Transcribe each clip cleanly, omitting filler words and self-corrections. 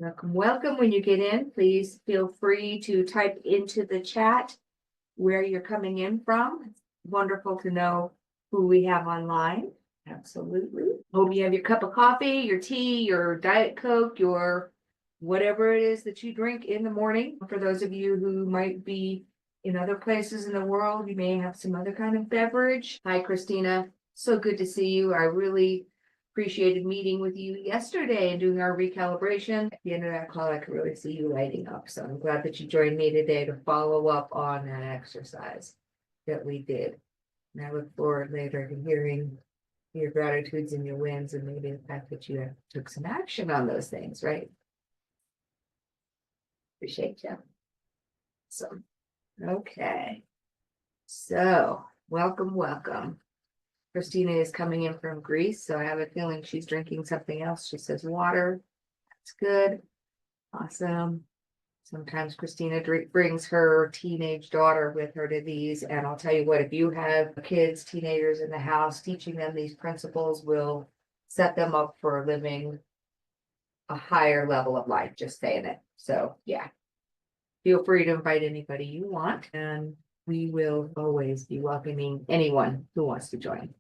Welcome, welcome. When you get in, please feel free to type into the chat where you're coming in from. It's wonderful to know who we have online. Absolutely. Hope you have your cup of coffee, your tea, your Diet Coke, your whatever it is that you drink in the morning. For those of you who might be in other places in the world, you may have some other kind of beverage. Hi, Kristina. So good to see you. I really appreciated meeting with you yesterday and doing our recalibration. At the end of that call, I could really see you lighting up. So I'm glad that you joined me today to follow up on that exercise that we did. And I look forward later to hearing your gratitudes and your wins, and maybe the fact that you took some action on those things, right? Appreciate you. So, okay. So, welcome, welcome. Kristina is coming in from Greece, so I have a feeling she's drinking something else. She says water. That's good. Awesome. Sometimes Kristina brings her teenage daughter with her to these, and I'll tell you what, if you have kids, teenagers in the house, teaching them these principles will set them up for living a higher level of life, just saying it. So yeah, feel free to invite anybody you want, and we will always be welcoming anyone who wants to join.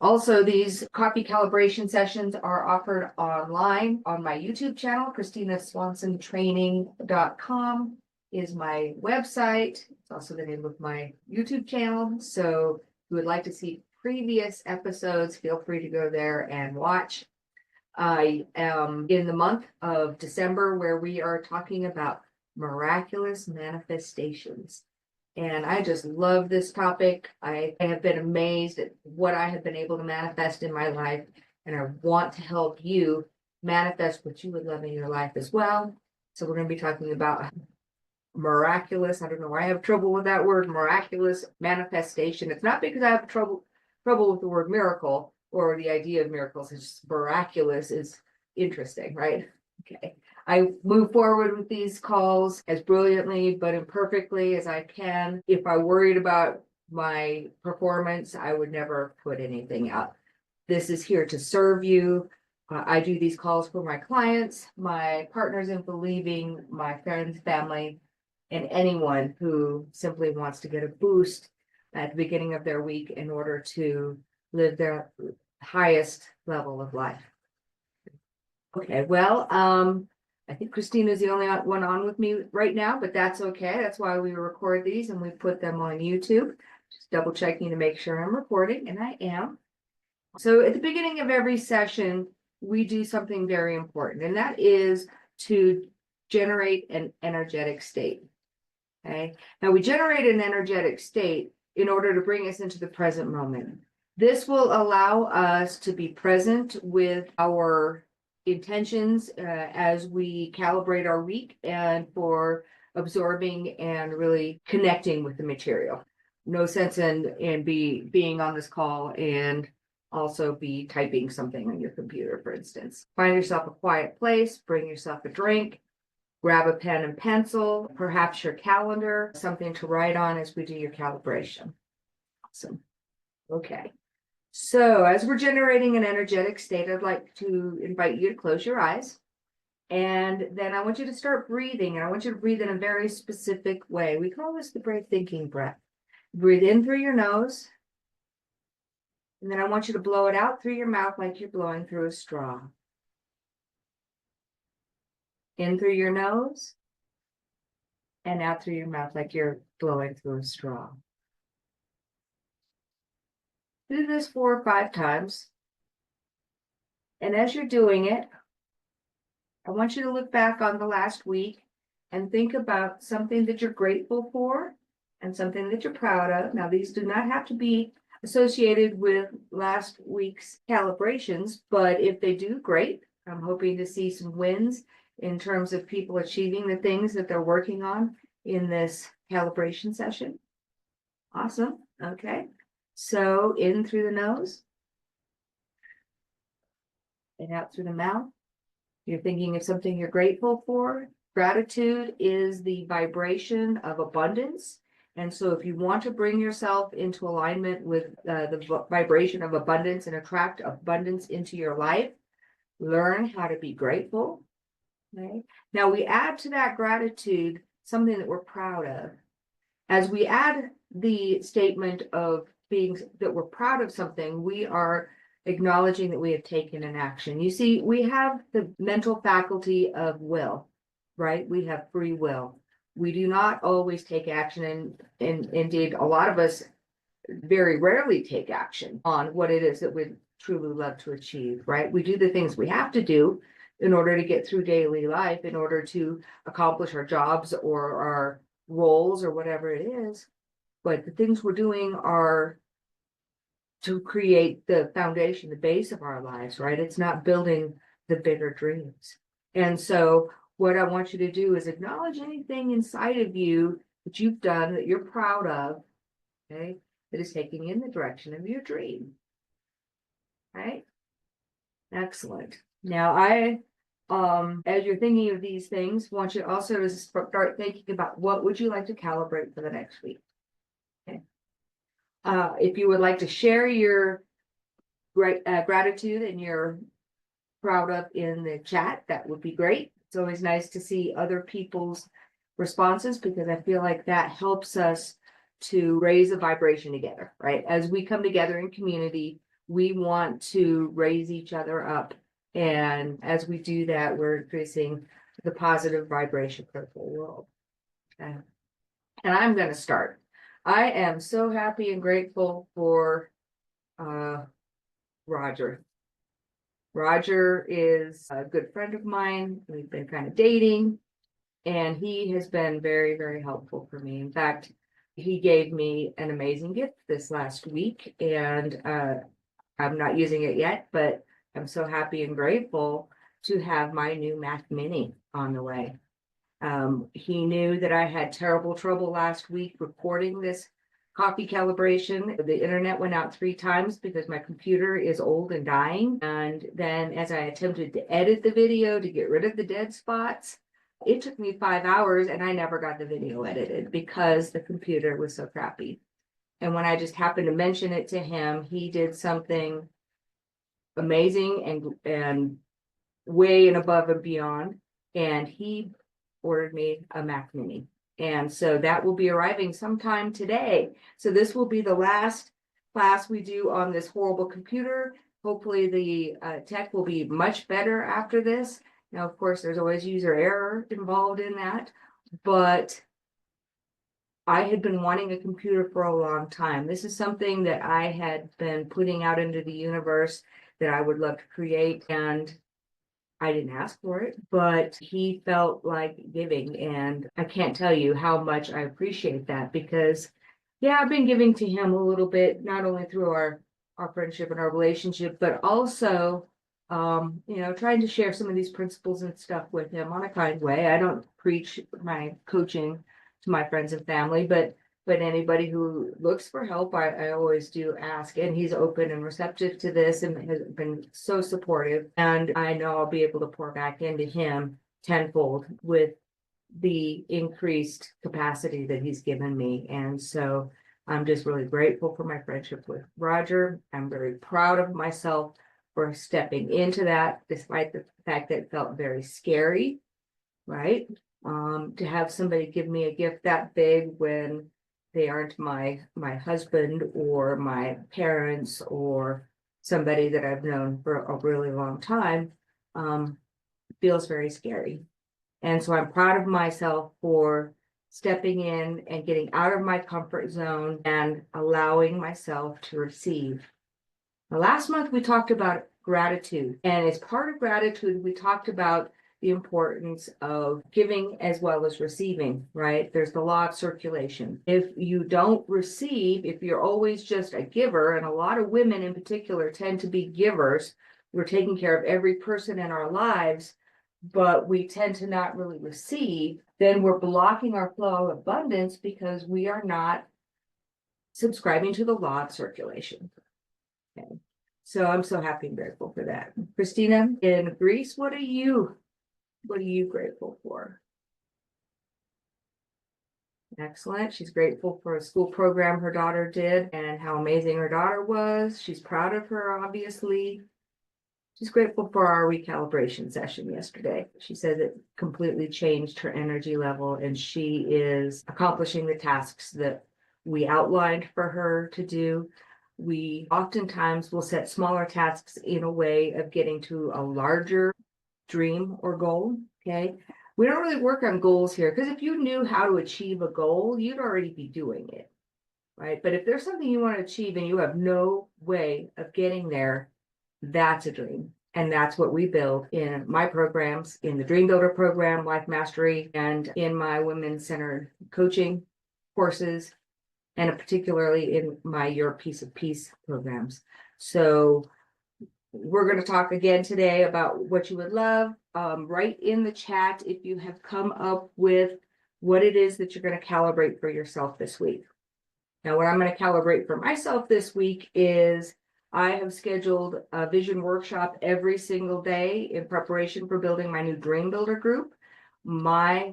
Also, these coffee calibration sessions are offered online on my YouTube channel. KristinaSwansonTraining.com is my website. It's also the name of my YouTube channel. So if you would like to see previous episodes, feel free to go there and watch. I am in the month of December where we are talking about miraculous manifestations. And I just love this topic. I have been amazed at what I have been able to manifest in my life. And I want to help you manifest what you would love in your life as well. So we're going to be talking about miraculous. I don't know why I have trouble with that word, miraculous manifestation. It's not because I have trouble with the word miracle or the idea of miracles. It's just miraculous is interesting, right? Okay. I move forward with these calls as brilliantly but imperfectly as I can. If I worried about my performance, I would never put anything out. This is here to serve you. I do these calls for my clients, my partners in believing, my friends, family, and anyone who simply wants to get a boost at the beginning of their week in order to live their highest level of life. Okay, well, I think Kristina is the only one on with me right now, but that's okay. That's why we record these and we put them on YouTube. Just double checking to make sure I'm recording, and I am. So at the beginning of every session, we do something very important, and that is to generate an energetic state. Okay. Now we generate an energetic state in order to bring us into the present moment. This will allow us to be present with our intentions as we calibrate our week and for absorbing and really connecting with the material. No sense in being on this call and also be typing something on your computer, for instance. Find yourself a quiet place, bring yourself a drink, grab a pen and pencil, perhaps your calendar, something to write on as we do your calibration. Awesome. Okay. So as we're generating an energetic state, I'd like to invite you to close your eyes. And then I want you to start breathing. And I want you to breathe in a very specific way. We call this the brave thinking breath. Breathe in through your nose. And then I want you to blow it out through your mouth like you're blowing through a straw. In through your nose. And out through your mouth like you're blowing through a straw. Do this 4 or 5 times. And as you're doing it, I want you to look back on the last week and think about something that you're grateful for and something that you're proud of. Now, these do not have to be associated with last week's calibrations, but if they do, great. I'm hoping to see some wins in terms of people achieving the things that they're working on in this calibration session. Awesome. Okay. So in through the nose and out through the mouth. You're thinking of something you're grateful for. Gratitude is the vibration of abundance. And so if you want to bring yourself into alignment with the vibration of abundance and attract abundance into your life, learn how to be grateful. Okay. Now we add to that gratitude something that we're proud of. As we add the statement of being that we're proud of something, we are acknowledging that we have taken an action. You see, we have the mental faculty of will, right? We have free will. We do not always take action, and indeed, a lot of us very rarely take action on what it is that we truly love to achieve, right? We do the things we have to do in order to get through daily life, in order to accomplish our jobs or our roles or whatever it is. But the things we're doing are to create the foundation, the base of our lives, right? It's not building the bigger dreams. And so what I want you to do is acknowledge anything inside of you that you've done that you're proud of, okay, that is taking you in the direction of your dream. Right? Excellent. Now as you're thinking of these things, want you also to start thinking about what would you like to calibrate for the next week. Okay. If you would like to share your gratitude and you're proud of in the chat, that would be great. It's always nice to see other people's responses because I feel like that helps us to raise a vibration together, right? As we come together in community, we want to raise each other up. And as we do that, we're increasing the positive vibration for the whole world. Okay. And I'm going to start. I am so happy and grateful for Roger. Roger is a good friend of mine. We've been kind of dating, and he has been very, very helpful for me. In fact, he gave me an amazing gift this last week, and I'm not using it yet, but I'm so happy and grateful to have my new Mac Mini on the way. He knew that I had terrible trouble last week recording this coffee calibration. The internet went out 3 times because my computer is old and dying. And then as I attempted to edit the video to get rid of the dead spots, it took me 5 hours and I never got the video edited because the computer was so crappy. And when I just happened to mention it to him, he did something amazing and way and above and beyond. And he ordered me a Mac Mini. And so that will be arriving sometime today. So this will be the last class we do on this horrible computer. Hopefully the tech will be much better after this. Now, of course, there's always user error involved in that, but I had been wanting a computer for a long time. This is something that I had been putting out into the universe that I would love to create, and I didn't ask for it, but he felt like giving, and I can't tell you how much I appreciate that because, yeah, I've been giving to him a little bit, not only through our friendship and our relationship, but also trying to share some of these principles and stuff with him on a kind way. I don't preach my coaching to my friends and family, but anybody who looks for help, I always do ask, and he's open and receptive to this and has been so supportive. And I know I'll be able to pour back into him tenfold with the increased capacity that he's given me. And so I'm just really grateful for my friendship with Roger. I'm very proud of myself for stepping into that, despite the fact that it felt very scary, right? To have somebody give me a gift that big when they aren't my husband or my parents or somebody that I've known for a really long time, feels very scary. And so I'm proud of myself for stepping in and getting out of my comfort zone and allowing myself to receive. Now, last month we talked about gratitude, and as part of gratitude, we talked about the importance of giving as well as receiving, right? There's the law of circulation. If you don't receive, if you're always just a giver, and a lot of women in particular tend to be givers, we're taking care of every person in our lives, but we tend to not really receive, then we're blocking our flow of abundance because we are not subscribing to the law of circulation. Okay. So I'm so happy and grateful for that. Kristina, in Greece, what are you grateful for? Excellent. She's grateful for a school program her daughter did and how amazing her daughter was. She's proud of her, obviously. She's grateful for our recalibration session yesterday. She said it completely changed her energy level, and she is accomplishing the tasks that we outlined for her to do. We oftentimes will set smaller tasks in a way of getting to a larger dream or goal. Okay. We don't really work on goals here, because if you knew how to achieve a goal, you'd already be doing it. Right. But if there's something you want to achieve and you have no way of getting there, that's a dream. And that's what we build in my programs, in the Dreambuilder program, Life Mastery, and in my women-centered coaching courses, and particularly in my Your Piece of Peace programs. So we're going to talk again today about what you would love. Write in the chat if you have come up with what it is that you're going to calibrate for yourself this week. Now, what I'm going to calibrate for myself this week is I have scheduled a vision workshop every single day in preparation for building my new Dreambuilder group. My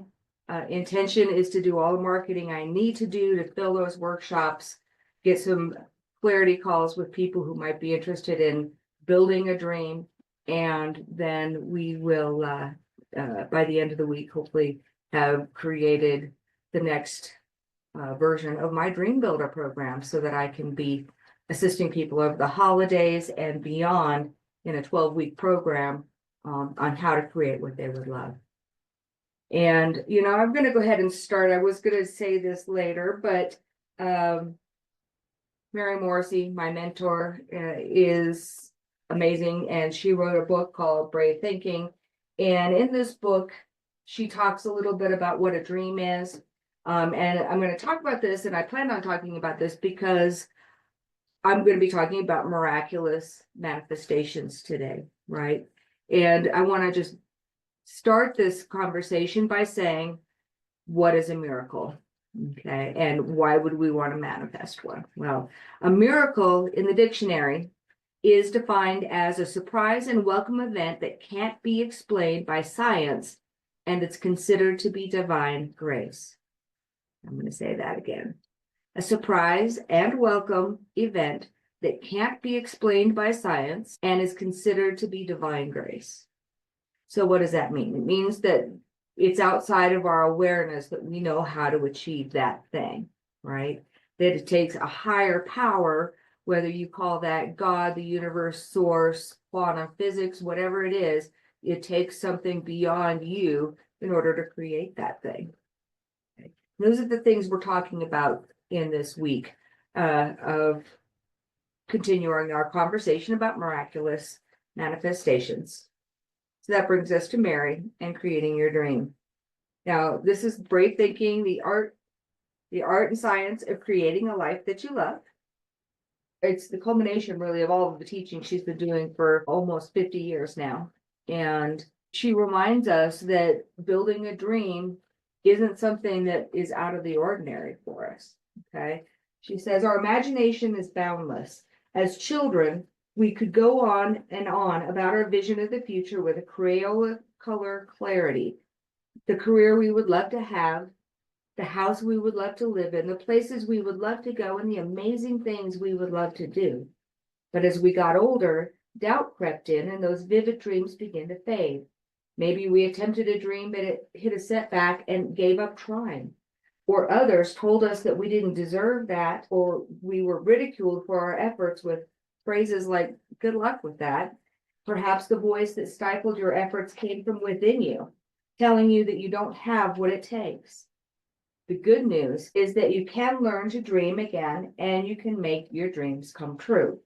intention is to do all the marketing I need to do to fill those workshops, get some clarity calls with people who might be interested in building a dream, and then we will, by the end of the week, hopefully have created the next version of my Dreambuilder program so that I can be assisting people over the holidays and beyond in a 12-week program on how to create what they would love. And, I'm going to go ahead and start. I was going to say this later, but Mary Morrissey, my mentor, is amazing. And she wrote a book called Brave Thinking. And in this book, she talks a little bit about what a dream is. And I'm going to talk about this, and I plan on talking about this because I'm going to be talking about miraculous manifestations today, right? And I want to just start this conversation by saying, what is a miracle? Okay, and why would we want to manifest one? Well, a miracle in the dictionary is defined as a surprise and welcome event that can't be explained by science, and it's considered to be divine grace. I'm going to say that again. A surprise and welcome event that can't be explained by science and is considered to be divine grace. So what does that mean? It means that it's outside of our awareness that we know how to achieve that thing, right? That it takes a higher power, whether you call that God, the universe, source, quantum physics, whatever it is, it takes something beyond you in order to create that thing. Okay. Those are the things we're talking about in this week of continuing our conversation about miraculous manifestations. So that brings us to Mary and creating your dream. Now, this is Brave Thinking, the art and science of creating a life that you love. It's the culmination, really, of all of the teaching she's been doing for almost 50 years now. And she reminds us that building a dream isn't something that is out of the ordinary for us. Okay. She says our imagination is boundless. As children, we could go on and on about our vision of the future with a Crayola color clarity, the career we would love to have, the house we would love to live in, the places we would love to go, and the amazing things we would love to do. But as we got older, doubt crept in and those vivid dreams began to fade. Maybe we attempted a dream, but it hit a setback and gave up trying. Or others told us that we didn't deserve that, or we were ridiculed for our efforts with phrases like, good luck with that. Perhaps the voice that stifled your efforts came from within you, telling you that you don't have what it takes. The good news is that you can learn to dream again, and you can make your dreams come true.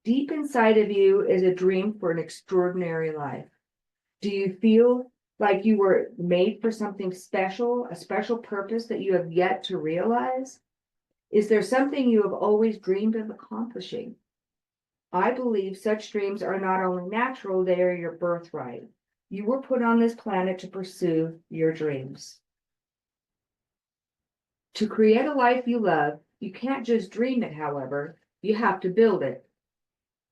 Deep inside of you is a dream for an extraordinary life. Do you feel like you were made for something special, a special purpose that you have yet to realize? Is there something you have always dreamed of accomplishing? I believe such dreams are not only natural, they are your birthright. You were put on this planet to pursue your dreams. To create a life you love, you can't just dream it, however, you have to build it.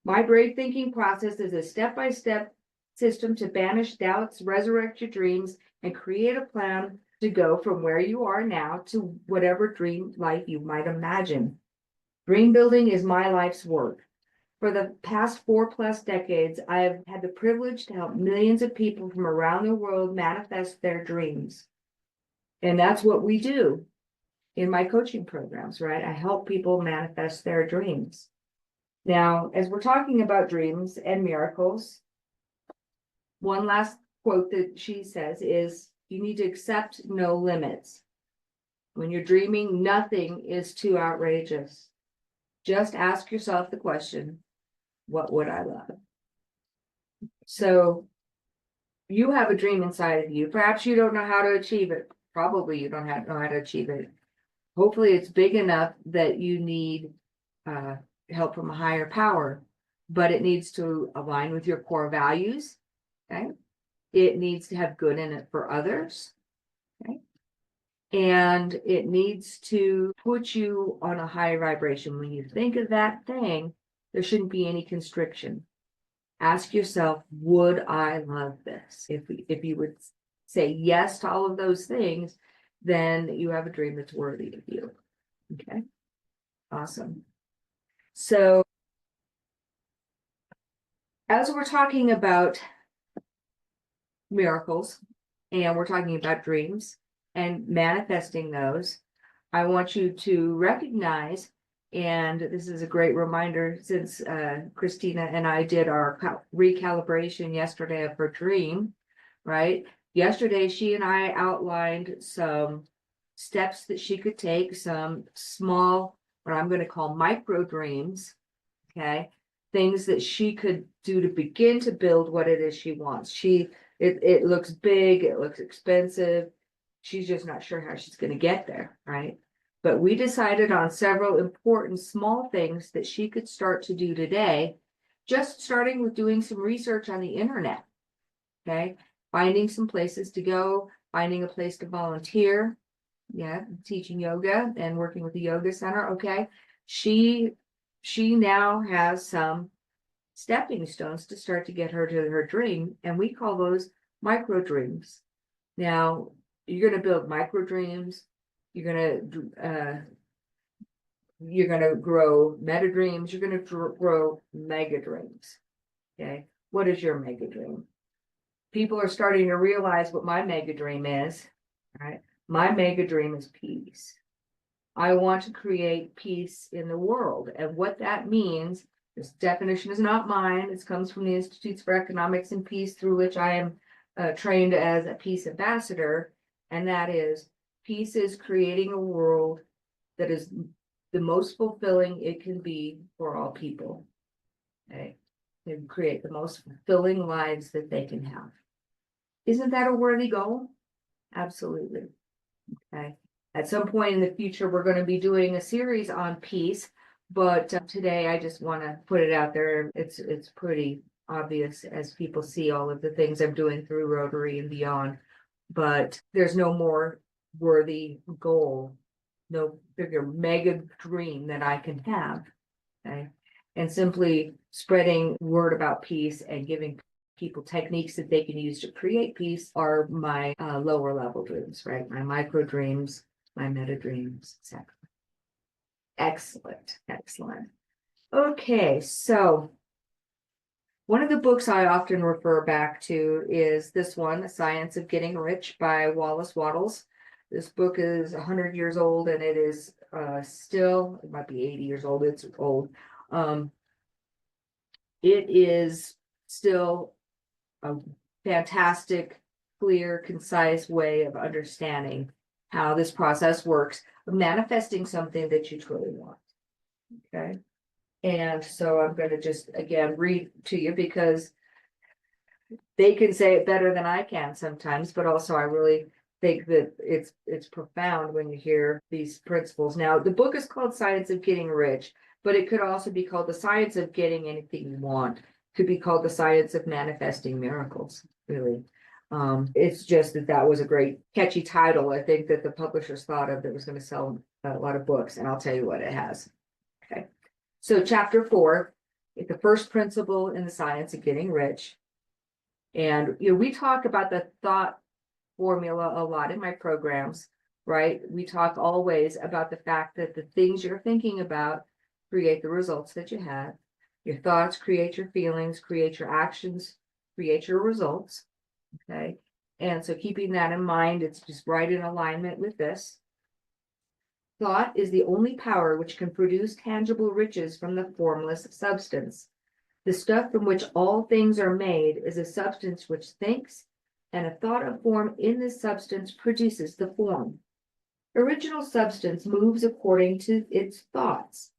My Brave Thinking process is a step-by-step system to banish doubts, resurrect your dreams, and create a plan to go from where you are now to whatever dream life you might imagine. Dream building is my life's work. For the past 4+ decades, I've had the privilege to help millions of people from around the world manifest their dreams. And that's what we do in my coaching programs, right? I help people manifest their dreams. Now, as we're talking about dreams and miracles, one last quote that she says is, you need to accept no limits. When you're dreaming, nothing is too outrageous. Just ask yourself the question, what would I love? So you have a dream inside of you. Perhaps you don't know how to achieve it. Probably you don't know how to achieve it. Hopefully it's big enough that you need help from a higher power, but it needs to align with your core values. Okay. It needs to have good in it for others. Okay. And it needs to put you on a higher vibration. When you think of that thing, there shouldn't be any constriction. Ask yourself, would I love this? If you would say yes to all of those things, then you have a dream that's worthy of you. Okay, awesome. So as we're talking about miracles and we're talking about dreams and manifesting those, I want you to recognize, and this is a great reminder since Kristina and I did our recalibration yesterday of her dream, right? Yesterday, she and I outlined some steps that she could take, some small, what I'm going to call micro dreams, okay? Things that she could do to begin to build what it is she wants. It looks big, it looks expensive. She's just not sure how she's going to get there, right? But we decided on several important small things that she could start to do today, just starting with doing some research on the internet, okay? Finding some places to go, finding a place to volunteer, yeah, teaching yoga and working with the yoga center, okay? She now has some stepping stones to start to get her to her dream, and we call those micro dreams. Now, you're going to build micro dreams. You're going to grow meta dreams. You're going to grow mega dreams. Okay. What is your mega dream? People are starting to realize what my mega dream is. Right. My mega dream is peace. I want to create peace in the world. And what that means, this definition is not mine. It comes from the Institutes for Economics and Peace, through which I am trained as a peace ambassador. And that is, peace is creating a world that is the most fulfilling it can be for all people. Okay. And create the most fulfilling lives that they can have. Isn't that a worthy goal? Absolutely. Okay. At some point in the future, we're going to be doing a series on peace, but today I just want to put it out there. It's pretty obvious as people see all of the things I'm doing through Rotary and beyond, but there's no more worthy goal, no bigger mega dream that I can have. Okay. And simply spreading word about peace and giving people techniques that they can use to create peace are my lower level dreams, right? My micro dreams, my meta dreams, etc. Excellent, excellent. Okay, so one of the books I often refer back to is this one, The Science of Getting Rich by Wattles. This book is 100 years old, and it is still, it might be 80 years old, it's old. It is still a fantastic, clear, concise way of understanding how this process works, of manifesting something that you truly want. Okay. And so I'm going to just, again, read to you because they can say it better than I can sometimes, but also I really think that it's profound when you hear these principles. Now, the book is called Science of Getting Rich, but it could also be called The Science of Getting Anything You Want. It could be called The Science of Manifesting Miracles, really. It's just that was a great catchy title, I think, that the publishers thought of that was going to sell a lot of books, and I'll tell you what it has. Okay. So chapter 4, the first principle in the science of getting rich. And we talk about the thought formula a lot in my programs, right? We talk always about the fact that the things you're thinking about create the results that you have. Your thoughts create your feelings, create your actions, create your results. Okay. And so keeping that in mind, it's just right in alignment with this. Thought is the only power which can produce tangible riches from the formless substance. The stuff from which all things are made is a substance which thinks, and a thought of form in this substance produces the form. Original substance moves according to its thoughts.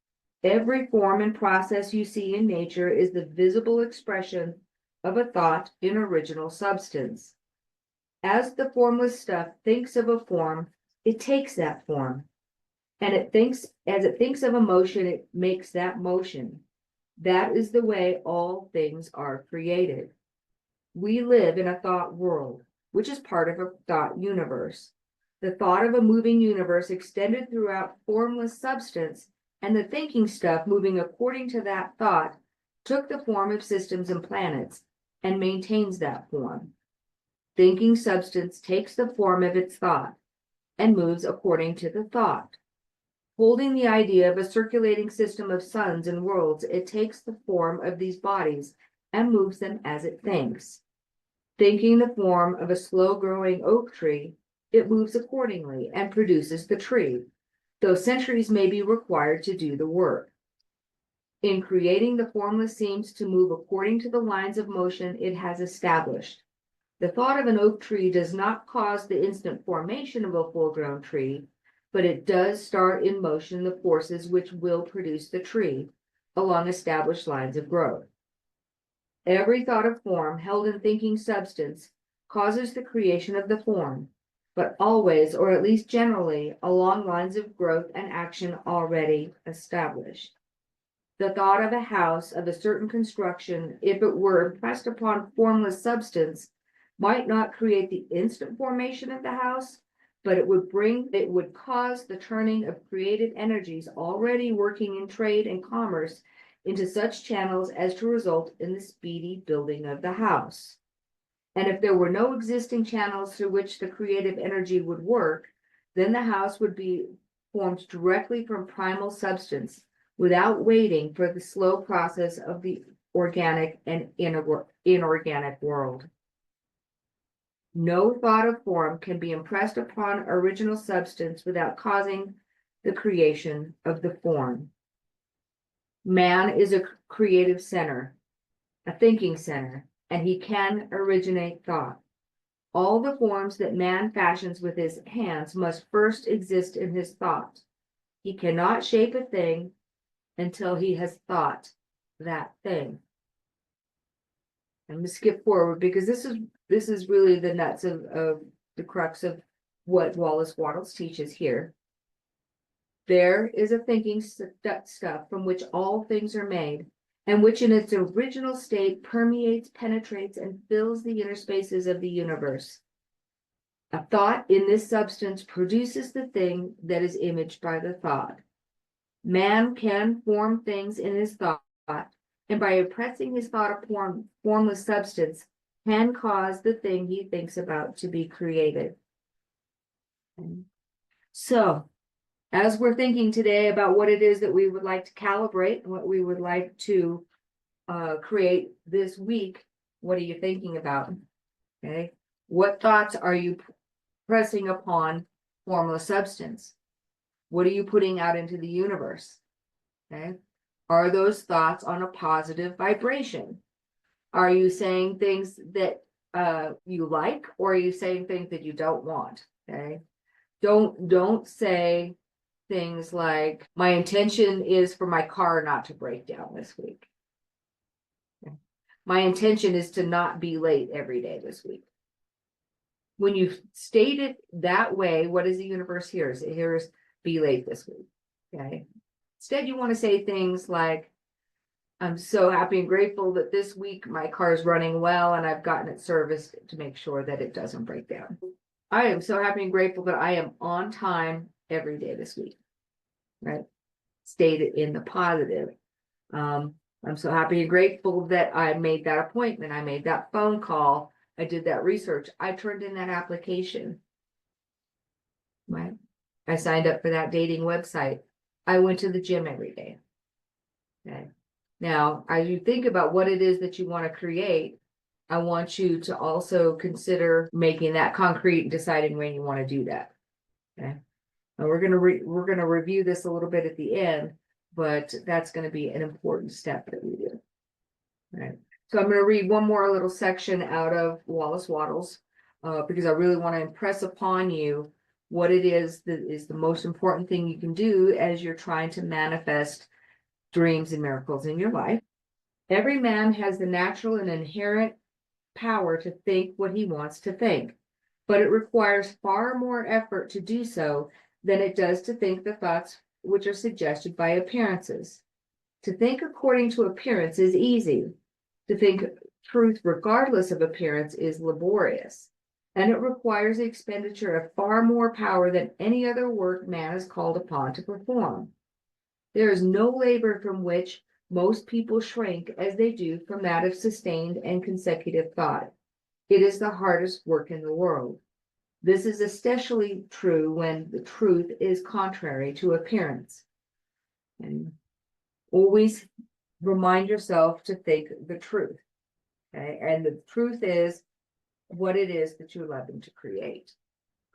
Every form and process you see in nature is the visible expression of a thought in original substance. As the formless stuff thinks of a form, it takes that form. And as it thinks of a motion, it makes that motion. That is the way all things are created. We live in a thought world, which is part of a thought universe. The thought of a moving universe extended throughout formless substance, and the thinking stuff moving according to that thought took the form of systems and planets and maintains that form. Thinking substance takes the form of its thought and moves according to the thought. Holding the idea of a circulating system of suns and worlds, it takes the form of these bodies and moves them as it thinks. Thinking the form of a slow-growing oak tree, it moves accordingly and produces the tree, though centuries may be required to do the work. In creating, the formless seems to move according to the lines of motion it has established. The thought of an oak tree does not cause the instant formation of a full-grown tree, but it does start in motion the forces which will produce the tree along established lines of growth. Every thought of form held in thinking substance causes the creation of the form, but always, or at least generally, along lines of growth and action already established. The thought of a house of a certain construction, if it were impressed upon formless substance, might not create the instant formation of the house, but it would cause the turning of creative energies already working in trade and commerce into such channels as to result in the speedy building of the house. And if there were no existing channels through which the creative energy would work, then the house would be formed directly from primal substance without waiting for the slow process of the organic and inorganic world. No thought of form can be impressed upon original substance without causing the creation of the form. Man is a creative center, a thinking center, and he can originate thought. All the forms that man fashions with his hands must first exist in his thought. He cannot shape a thing until he has thought that thing. I'm going to skip forward because this is really the nuts of the crux of what Wallace teaches here. There is a thinking stuff from which all things are made, and which in its original state permeates, penetrates, and fills the inner spaces of the universe. A thought in this substance produces the thing that is imaged by the thought. Man can form things in his thought, and by impressing his thought upon formless substance, can cause the thing he thinks about to be created. So, as we're thinking today about what it is that we would like to calibrate, what we would like to create this week, what are you thinking about? Okay, what thoughts are you pressing upon formless substance? What are you putting out into the universe? Okay, are those thoughts on a positive vibration? Are you saying things that you like, or are you saying things that you don't want? Okay, don't say things like, my intention is for my car not to break down this week. Okay. My intention is to not be late every day this week. When you state it that way, what does the universe hear? It hears, be late this week. Okay. Instead, you want to say things like, I'm so happy and grateful that this week my car is running well and I've gotten it serviced to make sure that it doesn't break down. I am so happy and grateful that I am on time every day this week. Right? State it in the positive. I'm so happy and grateful that I made that appointment. I made that phone call. I did that research. I turned in that application. Right? I signed up for that dating website. I went to the gym every day. Okay. Now, as you think about what it is that you want to create, I want you to also consider making that concrete and deciding when you want to do that. Okay. And we're gonna review this a little bit at the end, but that's going to be an important step that we do. All right. So I'm going to read one more little section out of Wallace Wattles, because I really want to impress upon you what it is that is the most important thing you can do as you're trying to manifest dreams and miracles in your life. Every man has the natural and inherent power to think what he wants to think, but it requires far more effort to do so than it does to think the thoughts which are suggested by appearances. To think according to appearance is easy. To think truth regardless of appearance is laborious, and it requires the expenditure of far more power than any other work man is called upon to perform. There is no labor from which most people shrink as they do from that of sustained and consecutive thought. It is the hardest work in the world. This is especially true when the truth is contrary to appearance. And always remind yourself to think the truth. Okay, and the truth is what it is that you're loving to create.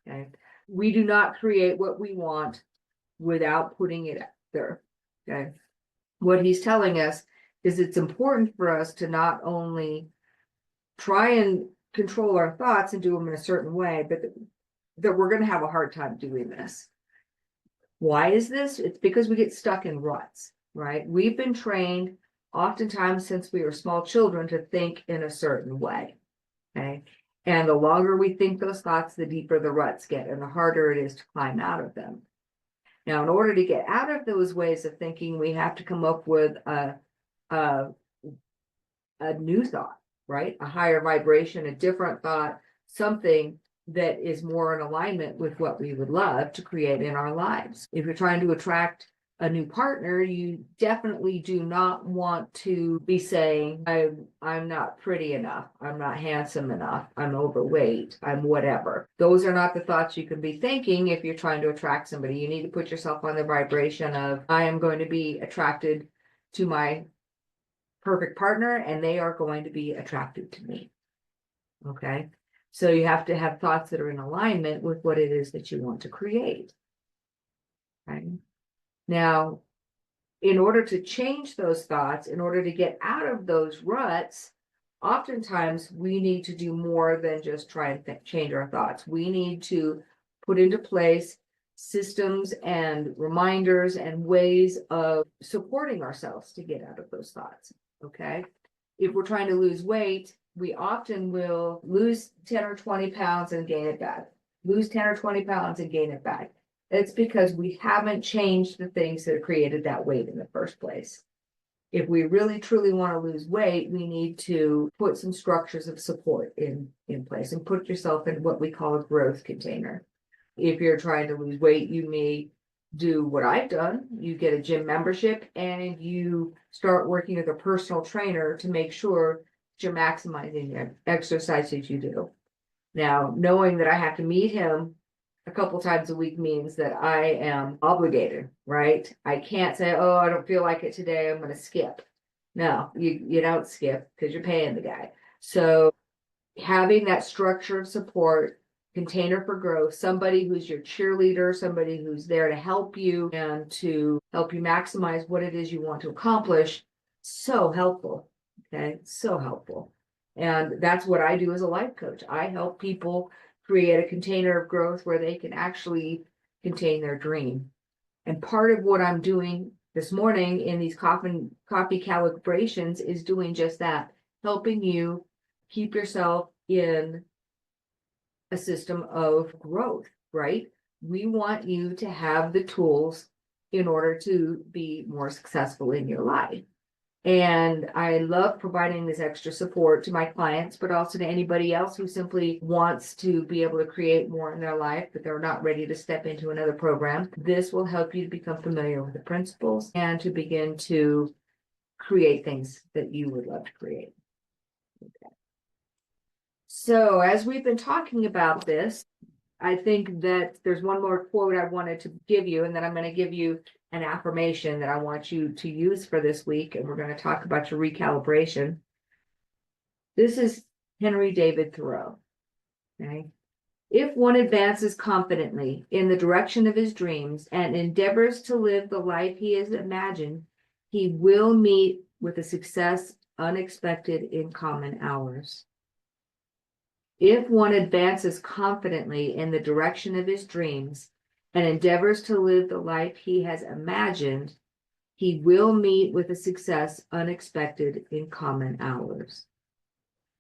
Okay, we do not create what we want without putting it out there. Okay, what he's telling us is it's important for us to not only try and control our thoughts and do them in a certain way, but that we're going to have a hard time doing this. Why is this? It's because we get stuck in ruts, right? We've been trained oftentimes since we were small children to think in a certain way. Okay. And the longer we think those thoughts, the deeper the ruts get and the harder it is to climb out of them. Now, in order to get out of those ways of thinking, we have to come up with a new thought, right? A higher vibration, a different thought, something that is more in alignment with what we would love to create in our lives. If you're trying to attract a new partner, you definitely do not want to be saying, I'm not pretty enough, I'm not handsome enough, I'm overweight, I'm whatever. Those are not the thoughts you can be thinking if you're trying to attract somebody. You need to put yourself on the vibration of, I am going to be attracted to my perfect partner and they are going to be attracted to me. Okay. So you have to have thoughts that are in alignment with what it is that you want to create. Okay. Now, in order to change those thoughts, in order to get out of those ruts, oftentimes we need to do more than just try and change our thoughts. We need to put into place systems and reminders and ways of supporting ourselves to get out of those thoughts. Okay. If we're trying to lose weight, we often will lose 10 or 20 pounds and gain it back. Lose 10 or 20 pounds and gain it back. It's because we haven't changed the things that created that weight in the first place. If we really truly want to lose weight, we need to put some structures of support in place and put yourself in what we call a growth container. If you're trying to lose weight, you may do what I've done. You get a gym membership and you start working with a personal trainer to make sure you're maximizing the exercise that you do. Now, knowing that I have to meet him a couple times a week means that I am obligated, right? I can't say, oh, I don't feel like it today, I'm going to skip. No, you don't skip because you're paying the guy. So having that structure of support, container for growth, somebody who's your cheerleader, somebody who's there to help you and to help you maximize what it is you want to accomplish, so helpful. Okay, so helpful. And that's what I do as a life coach. I help people create a container of growth where they can actually contain their dream. And part of what I'm doing this morning in these coffee calibrations is doing just that, helping you keep yourself in a system of growth, right? We want you to have the tools in order to be more successful in your life. And I love providing this extra support to my clients, but also to anybody else who simply wants to be able to create more in their life, but they're not ready to step into another program. This will help you to become familiar with the principles and to begin to create things that you would love to create. Okay. So as we've been talking about this, I think that there's one more quote I wanted to give you, and then I'm going to give you an affirmation that I want you to use for this week. And we're going to talk about your recalibration. This is Henry David Thoreau. Okay. If one advances confidently in the direction of his dreams and endeavors to live the life he has imagined, he will meet with a success unexpected in common hours. If one advances confidently in the direction of his dreams and endeavors to live the life he has imagined, he will meet with a success unexpected in common hours.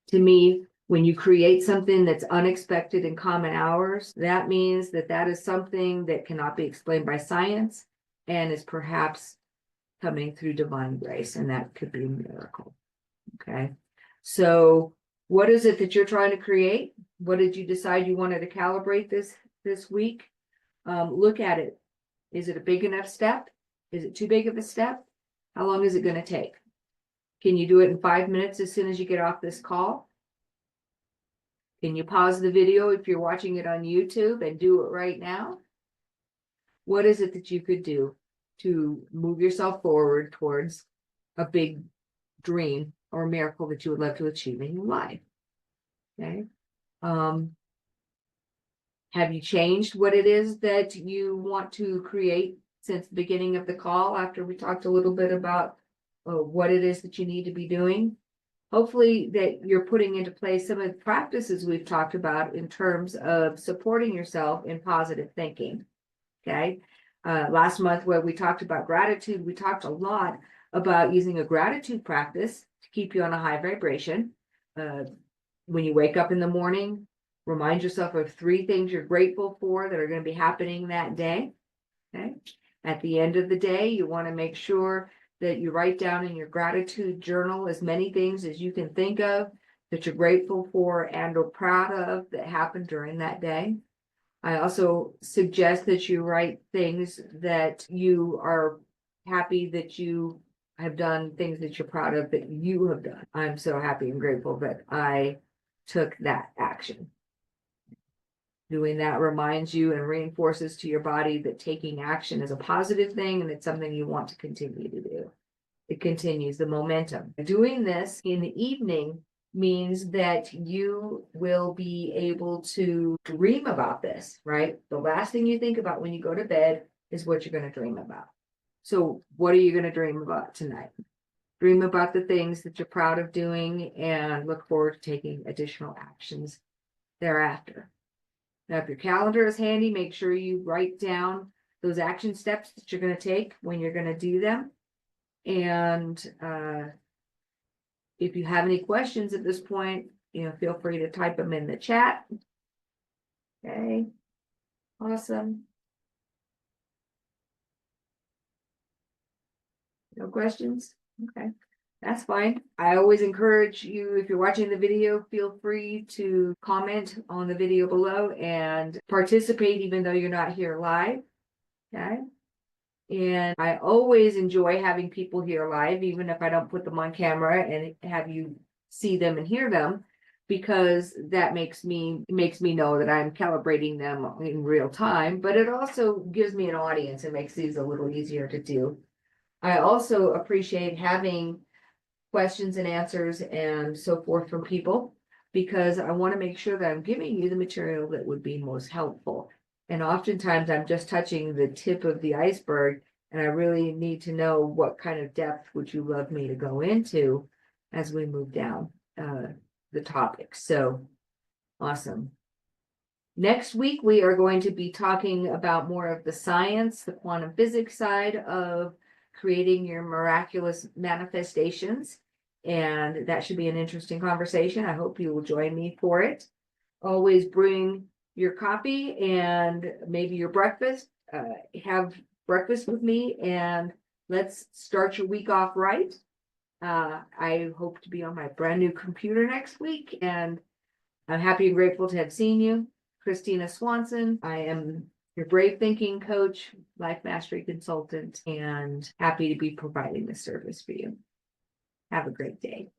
To me, when you create something that's unexpected in common hours, that means that that is something that cannot be explained by science and is perhaps coming through divine grace, and that could be a miracle. Okay. So what is it that you're trying to create? What did you decide you wanted to calibrate this week? Look at it. Is it a big enough step? Is it too big of a step? How long is it going to take? Can you do it in 5 minutes as soon as you get off this call? Can you pause the video if you're watching it on YouTube and do it right now? What is it that you could do to move yourself forward towards a big dream or miracle that you would love to achieve in your life? Okay. Have you changed what it is that you want to create since the beginning of the call, after we talked a little bit about what it is that you need to be doing? Hopefully that you're putting into place some of the practices we've talked about in terms of supporting yourself in positive thinking. Okay. Last month, when we talked about gratitude, we talked a lot about using a gratitude practice to keep you on a high vibration. When you wake up in the morning, remind yourself of 3 things you're grateful for that are going to be happening that day. Okay. At the end of the day, you want to make sure that you write down in your gratitude journal as many things as you can think of that you're grateful for and or proud of that happened during that day. I also suggest that you write things that you are happy that you have done, things that you're proud of that you have done. I'm so happy and grateful that I took that action. Doing that reminds you and reinforces to your body that taking action is a positive thing and it's something you want to continue to do. It continues the momentum. Doing this in the evening means that you will be able to dream about this, right? The last thing you think about when you go to bed is what you're going to dream about. So what are you going to dream about tonight? Dream about the things that you're proud of doing and look forward to taking additional actions thereafter. Now, if your calendar is handy, make sure you write down those action steps that you're going to take when you're going to do them. And if you have any questions at this point, feel free to type them in the chat. Okay, awesome. No questions? Okay, that's fine. I always encourage you, if you're watching the video, feel free to comment on the video below and participate even though you're not here live. Okay. And I always enjoy having people here live, even if I don't put them on camera and have you see them and hear them, because that makes me know that I'm calibrating them in real time, but it also gives me an audience and makes these a little easier to do. I also appreciate having questions and answers and so forth from people, because I want to make sure that I'm giving you the material that would be most helpful. And oftentimes I'm just touching the tip of the iceberg, and I really need to know what kind of depth would you love me to go into as we move down the topic. So awesome. Next week, we are going to be talking about more of the science, the quantum physics side of creating your miraculous manifestations. And that should be an interesting conversation. I hope you will join me for it. Always bring your coffee and maybe your breakfast. Have breakfast with me and let's start your week off right. I hope to be on my brand new computer next week, and I'm happy and grateful to have seen you. Kristina Swanson. I am your brave thinking coach, life mastery consultant, and happy to be providing this service for you. Have a great day.